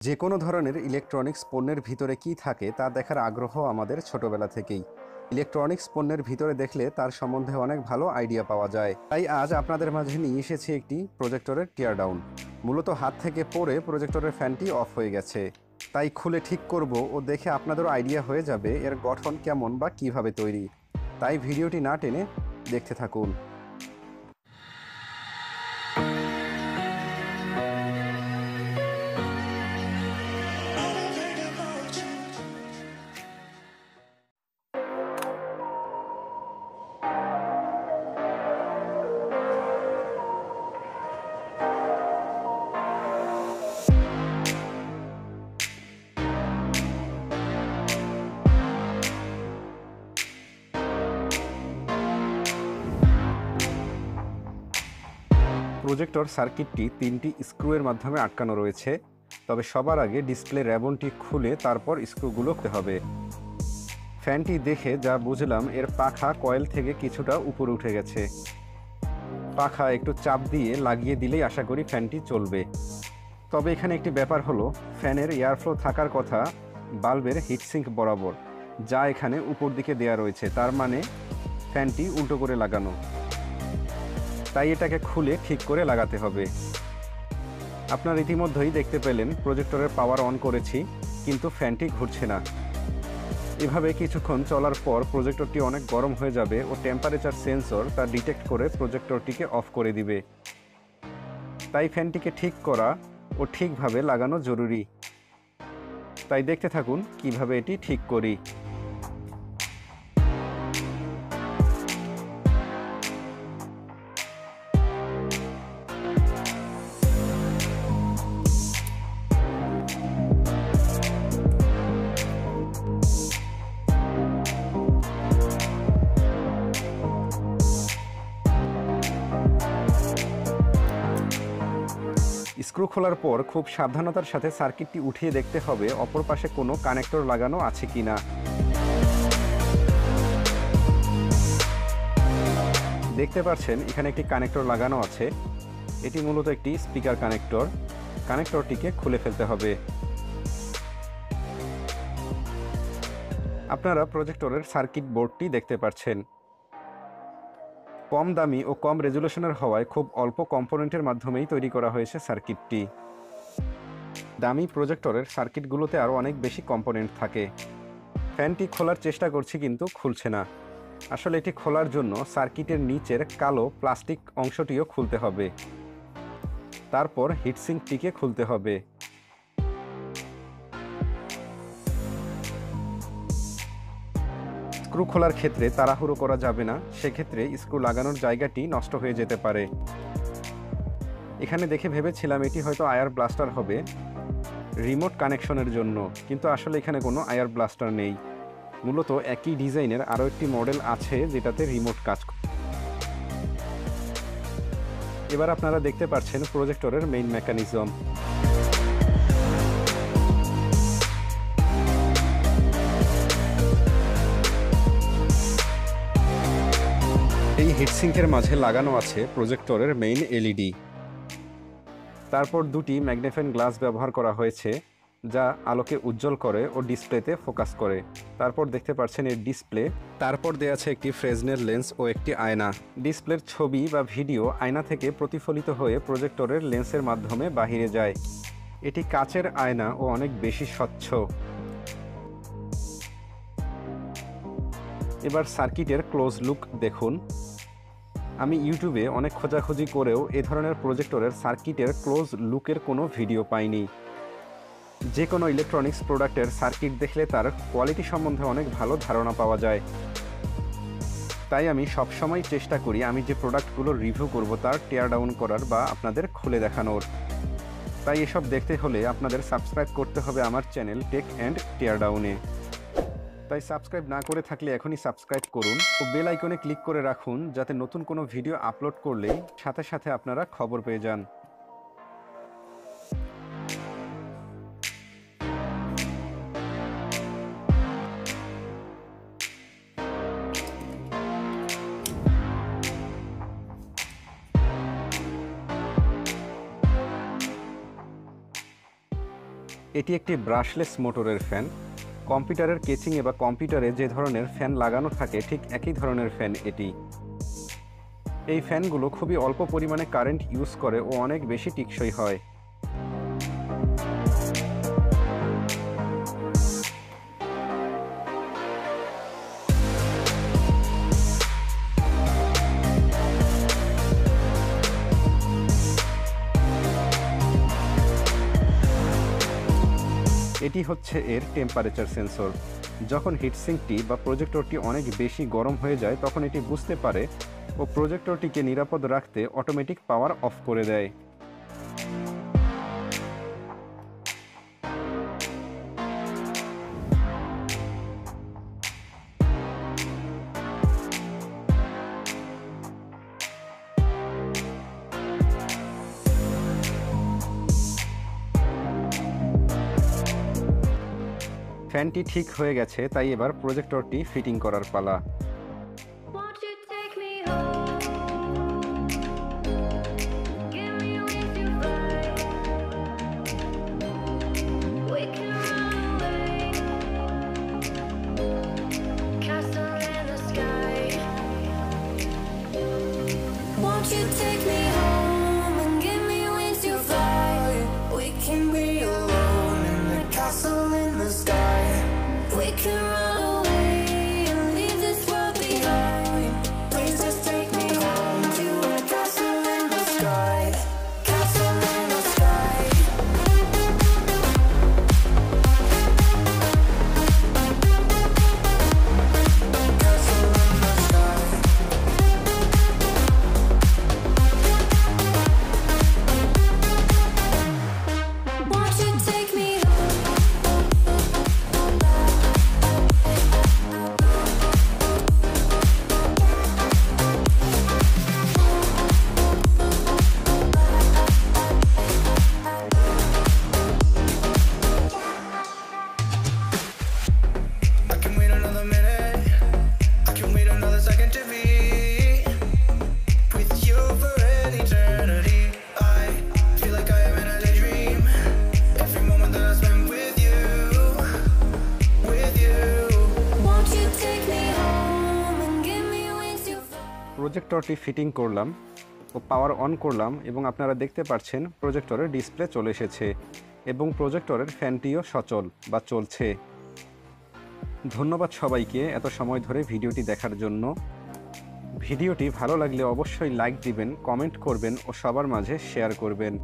যে কোনো ধরনের ইলেকট্রনিক্স পণ্যের ভিতরে কি থাকে তা দেখার আগ্রহ আমাদের ছোটবেলা থেকেই। ইলেকট্রনিক্স পণ্যের ভিতরে দেখলে তার সম্বন্ধে অনেক ভালো আইডিয়া পাওয়া যায়। তাই আজ আপনাদের মাঝে নিয়ে এসেছি একটি প্রজেক্টরের টিয়ারডাউন। মূলত হাত থেকে পড়ে প্রজেক্টরের ফ্যানটি অফ হয়ে গেছে, তাই খুলে ঠিক করব ও দেখে আপনাদেরও আইডিয়া হয়ে যাবে এর গঠন কেমন বা কিভাবে তৈরি। তাই ভিডিওটি না টেনে দেখতে থাকুন। প্রজেক্টর সার্কিটটি 3টি স্ক্রুয়ের মাধ্যমে আটকানো রয়েছে, তবে সবার আগে ডিসপ্লে র্যাবনটি খুলে তারপর স্ক্রুগুলো খুলতে হবে। ফ্যানটি দেখে যা বুঝলাম এর পাখা কয়েল থেকে কিছুটা উপরে উঠে গেছে। পাখা একটু চাপ দিয়ে লাগিয়ে দিলেই আশা করি ফ্যানটি চলবে। তবে এখানে একটি ব্যাপার হলো, ফ্যানের এয়ারফ্লো থাকার কথা বাল্বের হিটসিঙ্ক বরাবর, যা এখানে উপর দিকে দেয়া রয়েছে, তার মানে ফ্যানটি উল্টো করে লাগানো। তাই এটাকে খুলে ঠিক করে লাগাতে হবে। আপনারা ইতিমধ্যেই দেখতে পেলেন প্রজেক্টরের পাওয়ার অন করেছি, কিন্তু ফ্যানটি ঘুরছে না। এভাবে কিছুক্ষণ চলার পর প্রজেক্টরটি অনেক গরম হয়ে যাবে ও টেম্পারেচার সেন্সর তা ডিটেক্ট করে প্রজেক্টরটিকে অফ করে দিবে। তাই ফ্যানটিকে ঠিক করা ও ঠিকভাবে লাগানো জরুরি। তাই দেখতে থাকুন কিভাবে এটি ঠিক করি। স্ক্রু খোলার পর খুব সাবধানতার সাথে সার্কিটটি উঠিয়ে দেখতে হবে অপর পাশে কোনো কানেক্টর লাগানো আছে কিনা। দেখতে পাচ্ছেন এখানে একটি কানেক্টর লাগানো আছে। এটি মূলত একটি স্পিকার কানেক্টর। কানেক্টরটিকে খুলে ফেলতে হবে। আপনারা প্রজেক্টরের সার্কিট বোর্ডটি দেখতে পাচ্ছেন। কম দামি ও কম রেজুলেশনের হওয়ায় খুব অল্প কম্পোনেন্টের মাধ্যমেই তৈরি করা হয়েছে সার্কিটটি। দামি প্রজেক্টরের সার্কিটগুলোতে আরও অনেক বেশি কম্পোনেন্ট থাকে। ফ্যানটি খোলার চেষ্টা করছি কিন্তু খুলছে না। আসলে এটি খোলার জন্য সার্কিটের নিচের কালো প্লাস্টিক অংশটিও খুলতে হবে। তারপর হিটসিঙ্কটিকে খুলতে হবে। স্ক্রু খোলার ক্ষেত্রে তাড়াহুড়ো করা যাবে না, সেক্ষেত্রে স্ক্রু লাগানোর জায়গাটি নষ্ট হয়ে যেতে পারে। এখানে দেখে ভেবেছিলাম এটি হয়তো আয়ার ব্লাস্টার হবে রিমোট কানেকশনের জন্য, কিন্তু আসলে এখানে কোনো আয়ার ব্লাস্টার নেই। মূলত একই ডিজাইনের আরও একটি মডেল আছে যেটাতে রিমোট কাজ করে। এবার আপনারা দেখতে পাচ্ছেন প্রজেক্টরের মেইন মেকানিজম। এই হিটসিঙ্কের মাঝে লাগানো আছে প্রজেক্টরের মেইন এলইডি। তারপর দুটি ম্যাগনিফাইং গ্লাস ব্যবহার করা হয়েছে, যা আলোকে উজ্জ্বল করে ও ডিসপ্লেতে ফোকাস করে। তারপর দেখতে পাচ্ছেন এর ডিসপ্লে। তারপর দেয়া আছে একটি ফ্রেজনেল লেন্স ও একটি আয়না। ডিসপ্লের ছবি বা ভিডিও আয়না থেকে প্রতিফলিত হয়ে প্রজেক্টরের লেন্সের মাধ্যমে বাহিরে যায়। এটি কাচের আয়না ও অনেক বেশি স্বচ্ছ। এবার সার্কিটের ক্লোজ লুক দেখুন। আমি ইউটিউবে অনেক খোঁজাখুঁজি করেও এ ধরনের প্রজেক্টরের সার্কিটের ক্লোজ লুকের কোনো ভিডিও পাইনি। যে কোনো ইলেকট্রনিক্স প্রোডাক্টের সার্কিট দেখলে তার কোয়ালিটি সম্বন্ধে অনেক ভালো ধারণা পাওয়া যায়। তাই আমি সবসময় চেষ্টা করি আমি যে প্রোডাক্টগুলো রিভিউ করব তার টিয়ার ডাউন করার বা আপনাদের খুলে দেখানোর। তাই এসব দেখতে হলে আপনাদের সাবস্ক্রাইব করতে হবে আমার চ্যানেল টেক অ্যান্ড টিয়ার ডাউনে। তাই সাবস্ক্রাইব না করে থাকলে এখনই সাবস্ক্রাইব করুন ও বেল আইকনে ক্লিক করে রাখুন, যাতে নতুন কোনো ভিডিও আপলোড করলেই সাথে সাথে আপনারা খবর পেয়ে যান। এটি একটি ব্রাশলেস মোটরের ফ্যান। কম্পিউটারের কেচিংয়ে বা কম্পিউটারে যে ধরনের ফ্যান লাগানো থাকে ঠিক একই ধরনের ফ্যান এটি। এই ফ্যানগুলো খুবই অল্প পরিমাণে কারেন্ট ইউজ করে ও অনেক বেশি টেকসই হয়। এটি হচ্ছে এর টেম্পারেচার সেন্সর। যখন হিটসিঙ্কটি বা প্রজেক্টরটি অনেক বেশি গরম হয়ে যায় তখন এটি বুঝতে পারে ও প্রজেক্টরটিকে নিরাপদ রাখতে অটোমেটিক পাওয়ার অফ করে দেয়। ফ্যানটি ঠিক হয়ে গেছে, তাই এবার প্রজেক্টরটি ফিটিং করার পালা। প্রজেক্টরটি ফিটিং করলাম ও পাওয়ার অন করলাম এবং আপনারা দেখতে পাচ্ছেন প্রজেক্টরের ডিসপ্লে চলে এসেছে এবং প্রজেক্টরের ফ্যানটিও সচল বা চলছে। ধন্যবাদ সবাইকে এত সময় ধরে ভিডিওটি দেখার জন্য। ভিডিওটি ভালো লাগলে অবশ্যই লাইক দিবেন, কমেন্ট করবেন ও সবার মাঝে শেয়ার করবেন।